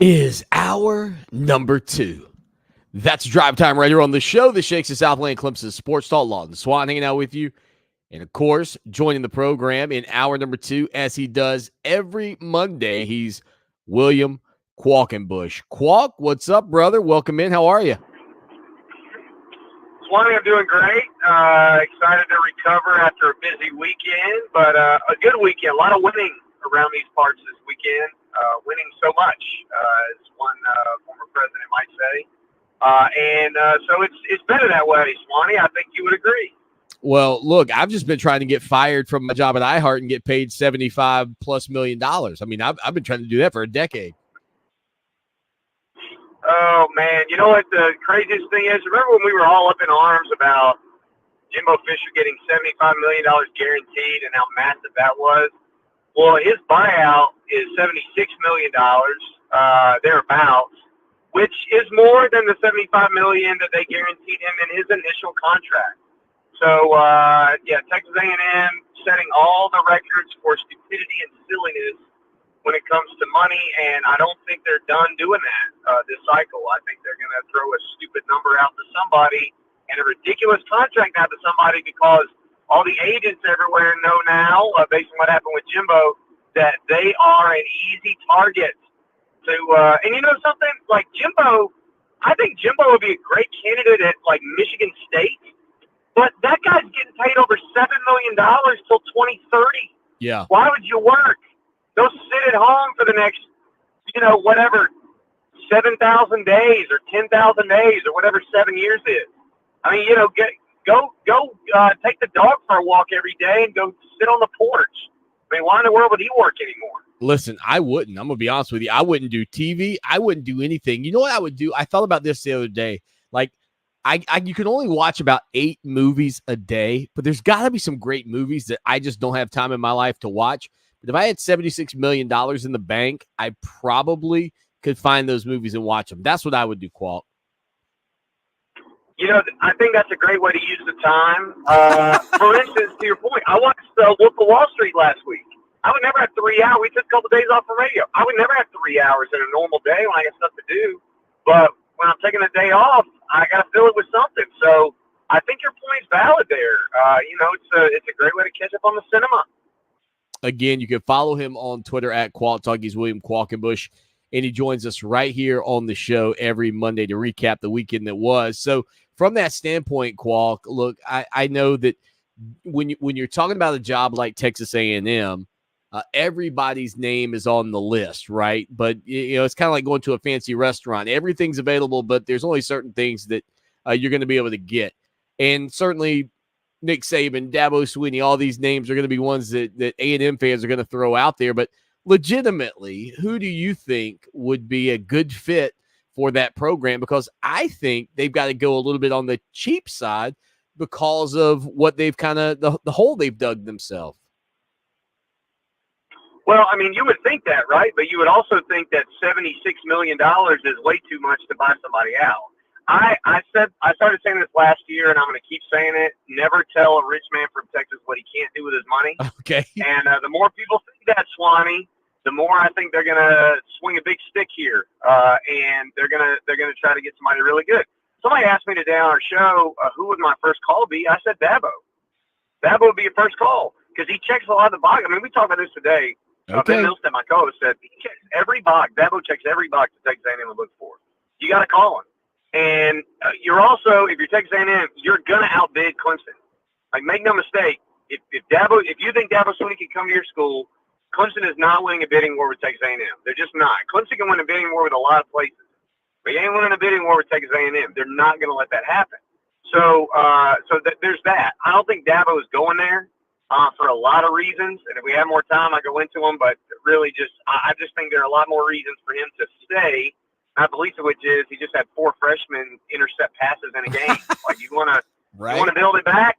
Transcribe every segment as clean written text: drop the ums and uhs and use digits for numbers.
is hour number 2. That's drive time right here on the show that shakes the Southland Clemson Sports Talk. Lawton Swan hanging out with you. And of course, joining the program in hour number 2, as he does every Monday, he's William Qualkinbush. Qualk, what's up, brother? Welcome in. How are you? Swanee, I'm doing great. Excited to recover after a busy weekend, but a good weekend. A lot of winning around these parts this weekend. Winning so much, as one former president might say. So it's better that way, Swanee. I think you would agree. Well, look, I've just been trying to get fired from my job at iHeart and get paid $75+ million. I mean, I've been trying to do that for a decade. Oh, man. You know what the craziest thing is? Remember when we were all up in arms about Jimbo Fisher getting $75 million guaranteed and how massive that was? Well, his buyout is $76 million, thereabouts, which is more than the $75 million that they guaranteed him in his initial contract. So, Texas A&M setting all the records for stupidity and silliness when it comes to money, and I don't think they're done doing that this cycle. I think they're going to throw a stupid number out to somebody and a ridiculous contract out to somebody because all the agents everywhere know now, based on what happened with Jimbo, that they are an easy target to and you know something? Like Jimbo, I think Jimbo would be a great candidate at, like, Michigan State. But that guy's getting paid over $7 million till 2030. Yeah. Why would you work? Go sit at home for the next, 7,000 days or 10,000 days or whatever 7 years is. I mean, go take the dog for a walk every day and go sit on the porch. I mean, why in the world would he work anymore? Listen, I wouldn't. I'm going to be honest with you. I wouldn't do TV. I wouldn't do anything. You know what I would do? I thought about this the other day. Like, you can only watch about 8 movies a day, but there's got to be some great movies that I just don't have time in my life to watch. But if I had $76 million in the bank, I probably could find those movies and watch them. That's what I would do, Qualk. I think that's a great way to use the time. For instance, to your point, I watched Wolf of Wall Street last week. I would never have 3 hours. We took a couple of days off from radio. I would never have 3 hours in a normal day when I got stuff to do. But when I'm taking a day off, I got to fill it with something. So I think your point's valid there. It's a great way to catch up on the cinema. Again, you can follow him on Twitter at Qualk Talk. He's William Qualkinbush, and he joins us right here on the show every Monday to recap the weekend that was. So from that standpoint, Qualk, look, I know that when you're talking about a job like Texas A&M, everybody's name is on the list, right? But it's kind of like going to a fancy restaurant. Everything's available, but there's only certain things that you're going to be able to get. And certainly Nick Saban, Dabo Swinney, all these names are going to be ones that A&M fans are going to throw out there. But legitimately, who do you think would be a good fit for that program? Because I think they've got to go a little bit on the cheap side because of what they've kind of the hole they've dug themselves. Well, I mean, you would think that, right? But you would also think that $76 million is way too much to buy somebody out. I started saying this last year, and I'm going to keep saying it. Never tell a rich man from Texas what he can't do with his money. Okay. And the more people think that, Swanee, the more I think they're going to swing a big stick here, and they're going to try to get somebody really good. Somebody asked me today on our show, who would my first call be? I said Dabo. Dabo would be your first call because he checks a lot of the box. I mean, we talked about this today. Okay. Ben Milstead, my co-host, said he checks every box. Dabo checks every box that Texas A&M would look for. You got to call him. And you're also, if you're Texas A&M, you're gonna outbid Clemson. Like, make no mistake, if you think Dabo Swinney can come to your school, Clemson is not winning a bidding war with Texas A&M. They're just not. Clemson can win a bidding war with a lot of places, but you ain't winning a bidding war with Texas A&M. They're not gonna let that happen. So there's that. I don't think Dabo is going there for a lot of reasons. And if we have more time, I go into them. But really, I just think there are a lot more reasons for him to stay. Not the least of which is he just had 4 freshmen intercept passes in a game. Like, you want to build it back?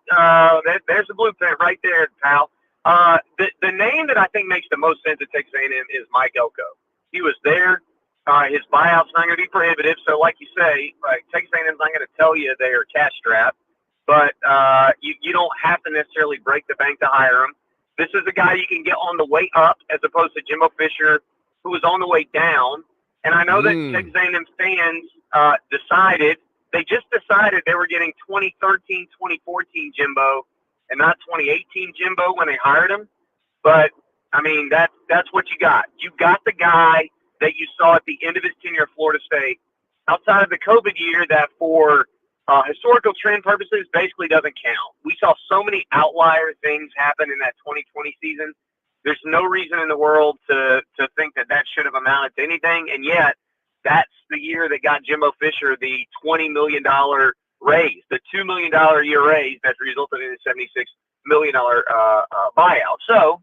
There's the blueprint right there, pal. The name that I think makes the most sense at Texas A&M is Mike Elko. He was there. His buyout's not going to be prohibitive. So, like you say, Texas A&M's not going to tell you they are cash strapped, but you don't have to necessarily break the bank to hire him. This is a guy you can get on the way up as opposed to Jimbo Fisher, who was on the way down. And I know that Texas A&M fans they just decided they were getting 2013, 2014 Jimbo and not 2018 Jimbo when they hired him. But, I mean, that's what you got. You got the guy that you saw at the end of his tenure at Florida State, outside of the COVID year that for historical trend purposes basically doesn't count. We saw so many outlier things happen in that 2020 season. There's no reason in the world to think that should have amounted to anything, and yet that's the year that got Jimbo Fisher the $20 million raise, the $2 million a year raise that resulted in a $76 million buyout. So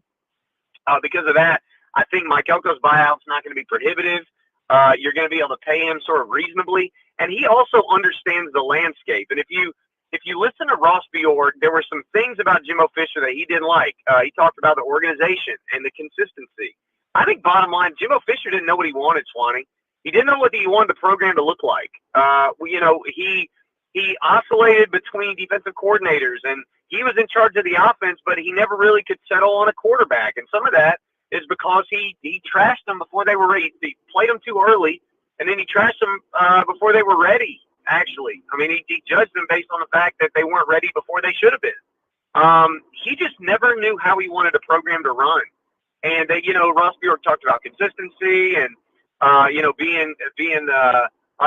because of that, I think Mike Elko's buyout's not going to be prohibitive. You're going to be able to pay him sort of reasonably, and he also understands the landscape. And if you listen to Ross Bjork, there were some things about Jimbo Fisher that he didn't like. He talked about the organization and the consistency. I think bottom line, Jimbo Fisher didn't know what he wanted, Swanee. He didn't know what he wanted the program to look like. He oscillated between defensive coordinators, and he was in charge of the offense, but he never really could settle on a quarterback. And some of that is because he trashed them before they were ready. He played them too early, and then he trashed them before they were ready, actually. I mean, he judged them based on the fact that they weren't ready before they should have been. He just never knew how he wanted a program to run. And, Ross Bjork talked about consistency and, being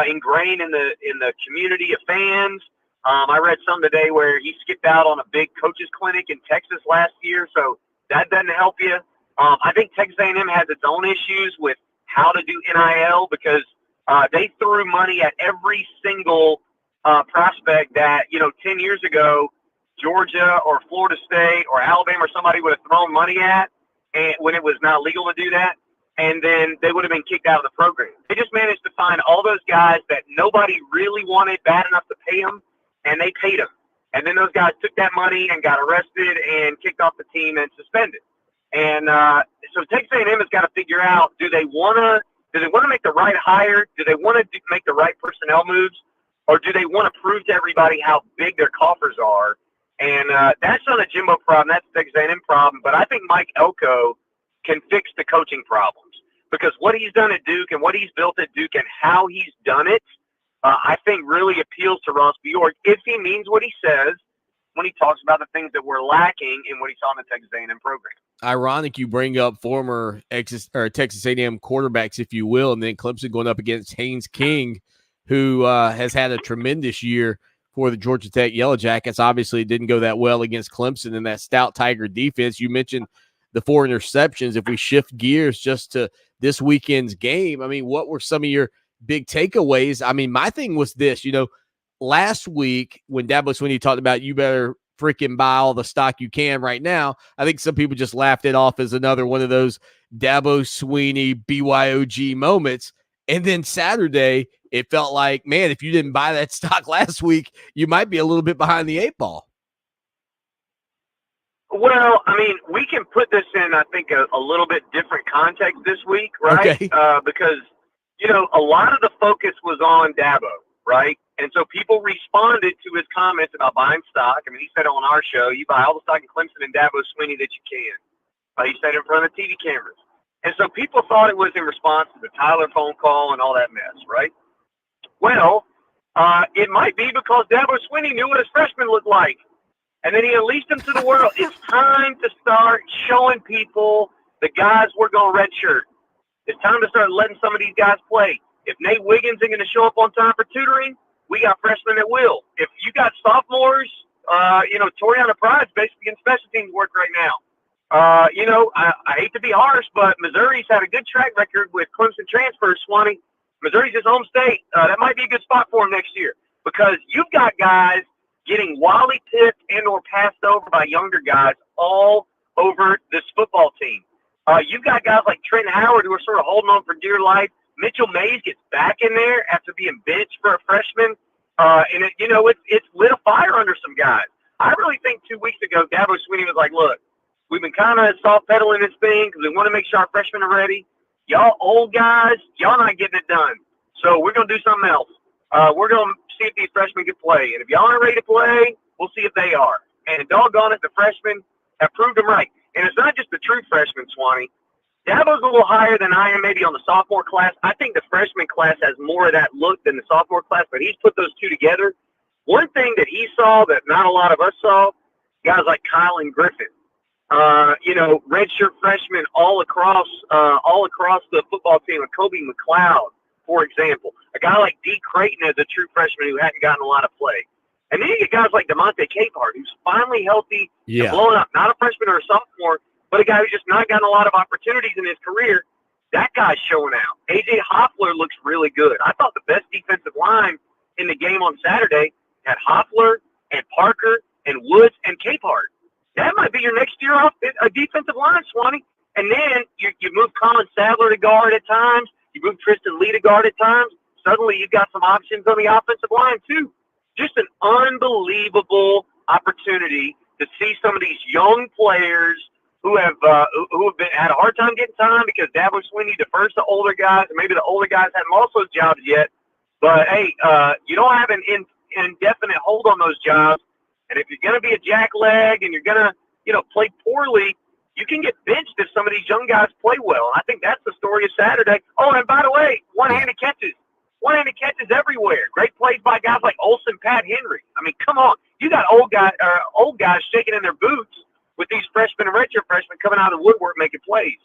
ingrained in the community of fans. I read some today where he skipped out on a big coaches clinic in Texas last year, so that doesn't help you. I think Texas A&M has its own issues with how to do NIL because they threw money at every single prospect that 10 years ago Georgia or Florida State or Alabama or somebody would have thrown money at, and when it was not legal to do that. And then they would have been kicked out of the program. They just managed to find all those guys that nobody really wanted bad enough to pay them, and they paid them. And then those guys took that money and got arrested and kicked off the team and suspended. And so Texas A&M has got to figure out: do they want to make the right hire? Do they want to make the right personnel moves, or do they want to prove to everybody how big their coffers are? And that's not a Jimbo problem. That's a Texas A&M problem. But I think Mike Elko can fix the coaching problems because what he's done at Duke and what he's built at Duke and how he's done it, I think really appeals to Ross Bjork if he means what he says when he talks about the things that were lacking in what he saw in the Texas A&M program. Ironic you bring up former Texas A&M quarterbacks, if you will, and then Clemson going up against Haynes King, who has had a tremendous year for the Georgia Tech Yellow Jackets. Obviously, it didn't go that well against Clemson in that stout Tiger defense. You mentioned the 4 interceptions. If we shift gears just to this weekend's game, I mean, what were some of your big takeaways? I mean, my thing was this, last week when Dabo Swinney talked about you better freaking buy all the stock you can right now, I think some people just laughed it off as another one of those Dabo Swinney BYOG moments. And then Saturday, it felt like, man, if you didn't buy that stock last week, you might be a little bit behind the 8 ball. Well, I mean, we can put this in, I think, a little bit different context this week, right? Okay. Because, a lot of the focus was on Dabo, right? And so people responded to his comments about buying stock. I mean, he said on our show, you buy all the stock in Clemson and Dabo Swinney that you can. He said it in front of the TV cameras. And so people thought it was in response to the Tyler phone call and all that mess, right? Well, it might be because Dabo Swinney knew what his freshman looked like. And then he unleashed them to the world. It's time to start showing people the guys we're going to redshirt. It's time to start letting some of these guys play. If Nate Wiggins isn't going to show up on time for tutoring, we got freshmen that will. If you got sophomores, Toriana Pride's basically in special teams work right now. I hate to be harsh, but Missouri's had a good track record with Clemson transfers, Swanee. Missouri's his home state. That might be a good spot for him next year because you've got guys getting wildly pipped and or passed over by younger guys all over this football team. You've got guys like Trent Howard who are sort of holding on for dear life. Mitchell Mays gets back in there after being benched for a freshman. And it's lit a fire under some guys. I really think 2 weeks ago, Dabo Swinney was like, look, we've been kind of soft pedaling this thing because we want to make sure our freshmen are ready. Y'all old guys, y'all not getting it done. So we're going to do something else. We're going to see if these freshmen can play. And if y'all aren't ready to play, we'll see if they are. And doggone it, the freshmen have proved them right. And it's not just the true freshmen, Swanee. Dabo's a little higher than I am maybe on the sophomore class. I think the freshman class has more of that look than the sophomore class, but he's put those two together. One thing that he saw that not a lot of us saw, guys like Kyle and Griffin, redshirt freshmen all across the football team, like Kobe McLeod, for example. A guy like D. Creighton is a true freshman who hadn't gotten a lot of play. And then you get guys like DeMonte Capehart, who's finally healthy and blowing up, not a freshman or a sophomore, but a guy who's just not gotten a lot of opportunities in his career. That guy's showing out. A.J. Hoffler looks really good. I thought the best defensive line in the game on Saturday had Hoffler and Parker and Woods and Capehart. That might be your next year off a defensive line, Swanee. And then you move Colin Sadler to guard at times. You move Tristan Lee to guard at times. Suddenly you've got some options on the offensive line, too. Just an unbelievable opportunity to see some of these young players who have had a hard time getting time because Dabo Swinney defers to older guys, and maybe the older guys haven't lost those jobs yet. But, hey, you don't have an indefinite hold on those jobs. And if you're going to be a jackleg and you're going to, play poorly, you can get benched if some of these young guys play well. And I think that's the story of Saturday. Oh, and by the way, one-handed catches. One-handed catches everywhere. Great plays by guys like Olsen, Pat Henry. I mean, come on. You got old guys shaking in their boots with these freshmen and redshirt freshmen coming out of the woodwork making plays.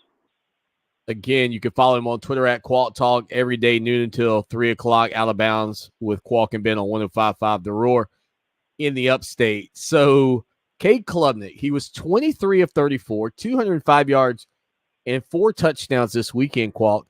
Again, you can follow him on Twitter at Qualk Talk every day, noon until 3 o'clock, out of bounds with Qualk and Ben on 105.5 The Roar in the upstate. So, Cade Klubnik, he was 23 of 34, 205 yards, and 4 touchdowns this weekend, Qualk.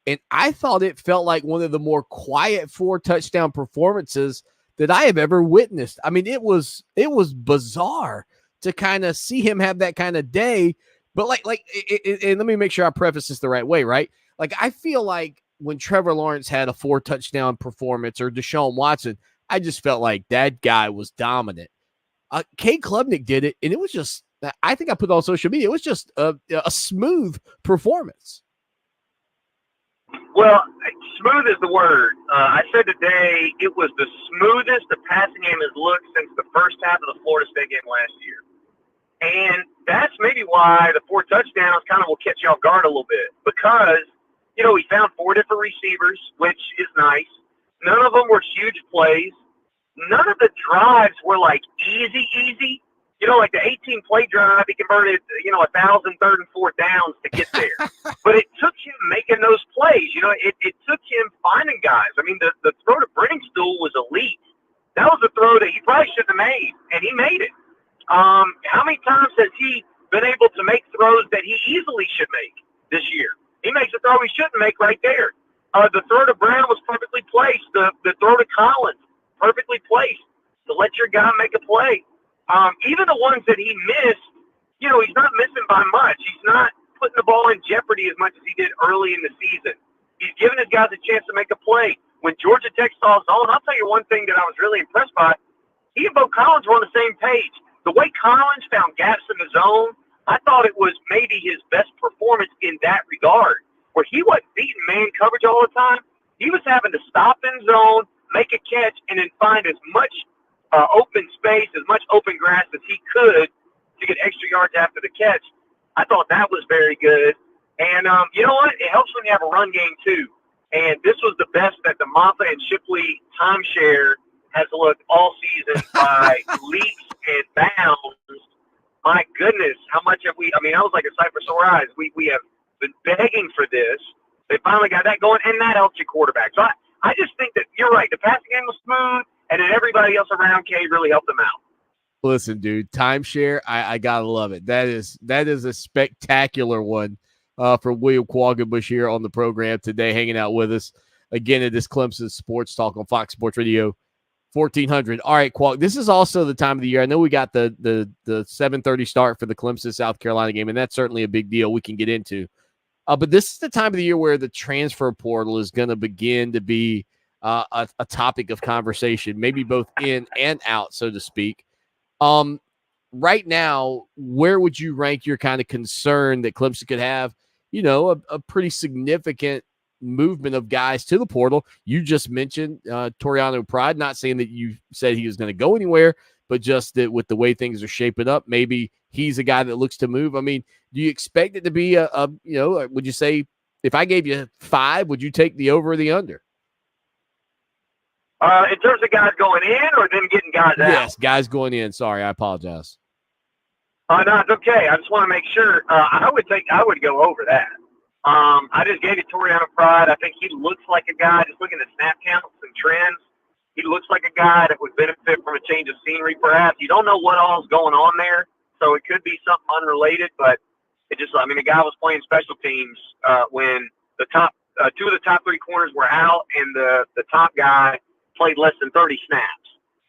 And I thought it felt like one of the more quiet 4-touchdown performances that I have ever witnessed. I mean, it was bizarre to kind of see him have that kind of day. But and let me make sure I preface this the right way, right? Like, I feel like when Trevor Lawrence had a 4-touchdown performance or Deshaun Watson, I just felt like that guy was dominant. Cade Klubnik did it, and it was just, I think I put it on social media, it was just a smooth performance. Well, smooth is the word. I said today it was the smoothest the passing game has looked since the first half of the Florida State game last year. And that's maybe why the 4 touchdowns kind of will catch you off guard a little bit because, he found 4 different receivers, which is nice. None of them were huge plays. None of the drives were like easy. Like the 18-play drive, he converted, 1,000 third and fourth downs to get there. But it took him making those plays. It took him finding guys. I mean, the throw to Briningstool was elite. That was a throw that he probably shouldn't have made, and he made it. How many times has he been able to make throws that he easily should make this year? He makes a throw he shouldn't make right there. The throw to Brown was perfectly placed. The throw to Collins, perfectly placed to let your guy make a play. Even the ones that he missed, he's not missing by much. He's not putting the ball in jeopardy as much as he did early in the season. He's giving his guys a chance to make a play. When Georgia Tech saw zone, I'll tell you one thing that I was really impressed by. He and Bo Collins were on the same page. The way Collins found gaps in the zone, I thought it was maybe his best performance in that regard, where he wasn't beating man coverage all the time. He was having to stop in zone, make a catch, and then find as much open space, as much open grass as he could to get extra yards after the catch. I thought that was very good. And you know what? It helps when you have a run game, too. And this was the best that the Maffa and Shipley timeshare has looked all season by leaps and bounds. My goodness, how much have we – I mean, I was like a sight for sore eyes. We have been begging for this. They finally got that going, and that helps your quarterback. So I just think that you're right. The passing game was smooth, and then everybody else around Cade really helped them out. Listen, dude, timeshare, I gotta love it. That is a spectacular one for William Qualkinbush here on the program today, hanging out with us again at this Clemson Sports Talk on Fox Sports Radio 1400. All right, Qualk, this is also the time of the year. I know we got the 7:30 start for the Clemson South Carolina game, and that's certainly a big deal we can get into. But this is the time of the year where the transfer portal is going to begin to be a topic of conversation, maybe both in and out, so to speak. Right now, where would you rank your kind of concern that Clemson could have, a pretty significant movement of guys to the portal? You just mentioned Toriano Pride, not saying that you said he was going to go anywhere, but just that with the way things are shaping up, maybe he's a guy that looks to move. I mean, do you expect it to be would you say if I gave you 5, would you take the over or the under? In terms of guys going in or them getting guys out? Yes, guys going in. Sorry, I apologize. No, it's okay. I just want to make sure. I would go over that. I just gave it Toriano Pride. I think he looks like a guy, just looking at snap counts and trends, he looks like a guy that would benefit from a change of scenery perhaps. You don't know what all's going on there, so it could be something unrelated, but the guy was playing special teams when the top 2 of the top 3 corners were out and the top guy played less than 30 snaps.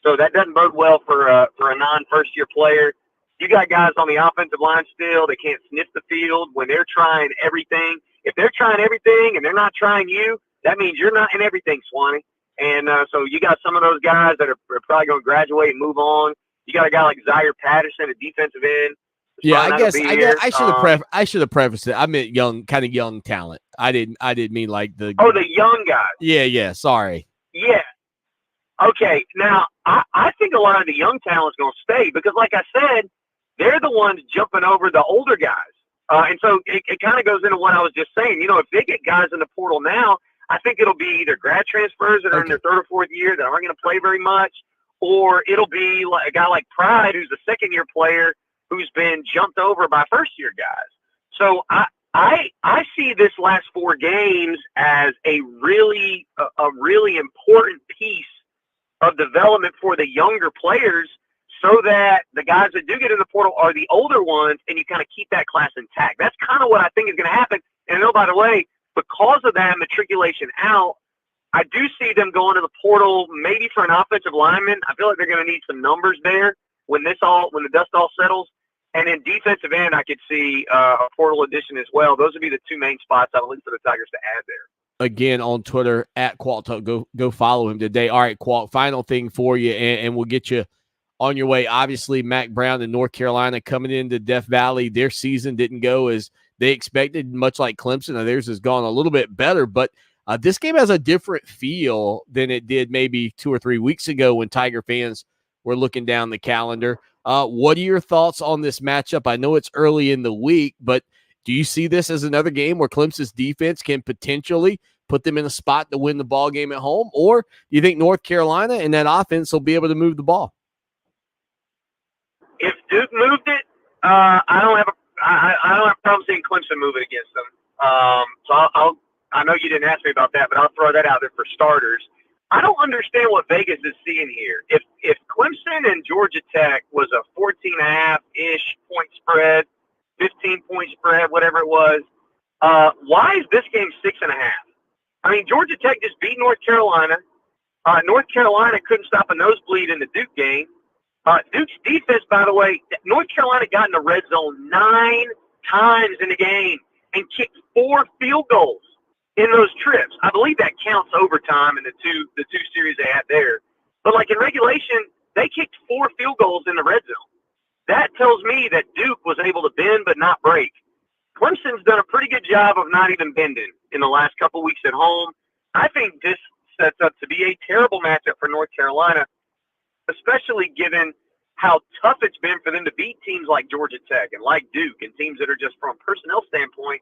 So that doesn't bode well for a non-first-year player. You got guys on the offensive line still. They can't sniff the field when they're trying everything. If they're trying everything and they're not trying you, that means you're not in everything, Swanee. And so you got some of those guys that are probably going to graduate and move on. You got a guy like Zaire Patterson, a defensive end. Yeah, I should have prefaced it. I meant kind of young talent. I didn't mean like the young guys. Yeah. Sorry. Yeah. Okay. Now I think a lot of the young talent's going to stay because, like I said, they're the ones jumping over the older guys. And so it kind of goes into what I was just saying. If they get guys in the portal now, I think it'll be either grad transfers that are in their 3rd or 4th year that aren't going to play very much, or it'll be like a guy like Pride who's a 2nd-year player who's been jumped over by 1st-year guys. So I see this last 4 games as a really important piece of development for the younger players, so that the guys that do get in the portal are the older ones, and you kind of keep that class intact. That's kind of what I think is going to happen. And by the way, because of that matriculation out, I do see them going to the portal maybe for an offensive lineman. I feel like they're going to need some numbers there when the dust all settles. And in defensive end, I could see a portal addition as well. Those would be the 2 main spots I would look for the Tigers to add there. Again, on Twitter, at Qualk Talk. Go follow him today. All right, Qualk, final thing for you, and we'll get you on your way. Obviously, Mac Brown and North Carolina coming into Death Valley. Their season didn't go as they expected, much like Clemson. Now, theirs has gone a little bit better, but this game has a different feel than it did maybe 2 or 3 weeks ago when Tiger fans were looking down the calendar. What are your thoughts on this matchup? I know it's early in the week, but do you see this as another game where Clemson's defense can potentially put them in a spot to win the ball game at home? Or do you think North Carolina and that offense will be able to move the ball? If Duke moved it, I don't have a problem seeing Clemson move it against them. So I know you didn't ask me about that, but I'll throw that out there for starters. I don't understand what Vegas is seeing here. If Clemson and Georgia Tech was a 14.5-ish point spread, 15-point spread, whatever it was, why is this game 6.5? I mean, Georgia Tech just beat North Carolina. North Carolina couldn't stop a nosebleed in the Duke game. Duke's defense, by the way, North Carolina got in the red zone 9 times in the game and kicked 4 field goals in those trips. I believe that counts overtime in the two series they had there. But like in regulation, they kicked 4 field goals in the red zone. That tells me that Duke was able to bend but not break. Clemson's done a pretty good job of not even bending in the last couple weeks at home. I think this sets up to be a terrible matchup for North Carolina, especially given how tough it's been for them to beat teams like Georgia Tech and like Duke and teams that are just from a personnel standpoint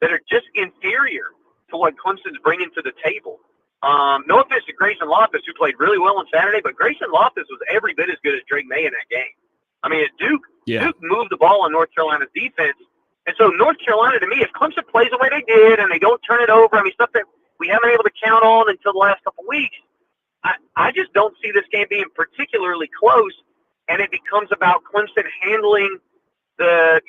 that are just inferior to what Clemson's bringing to the table. No offense to Grayson Loftus, who played really well on Saturday, but Grayson Loftus was every bit as good as Drake May in that game. I mean, at Duke, Duke moved the ball on North Carolina's defense. And so North Carolina, to me, if Clemson plays the way they did and they don't turn it over, I mean, stuff that we haven't been able to count on until the last couple weeks, I just don't see this game being particularly close, and it becomes about Clemson handling the,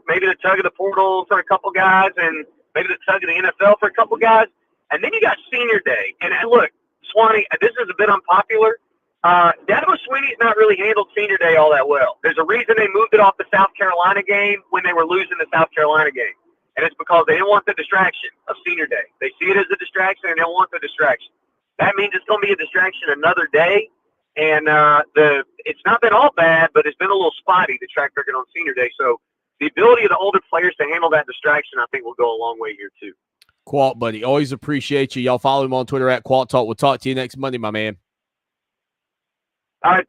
maybe the tug of the portal for a couple guys and maybe the tug of the NFL for a couple guys. And then you got senior day. And look, Swanee, this is a bit unpopular. Dabo Swinney's not really handled senior day all that well. There's a reason they moved it off the South Carolina game when they were losing the South Carolina game. And it's because they didn't want the distraction of senior day. They see it as a distraction and they don't want the distraction. That means it's going to be a distraction another day. And it's not been all bad, but it's been a little spotty, the track record on senior day. So the ability of the older players to handle that distraction, I think, will go a long way here too. Qualt, buddy, always appreciate you. Y'all follow him on Twitter at Qualt Talk. We'll talk to you next Monday, my man. All right.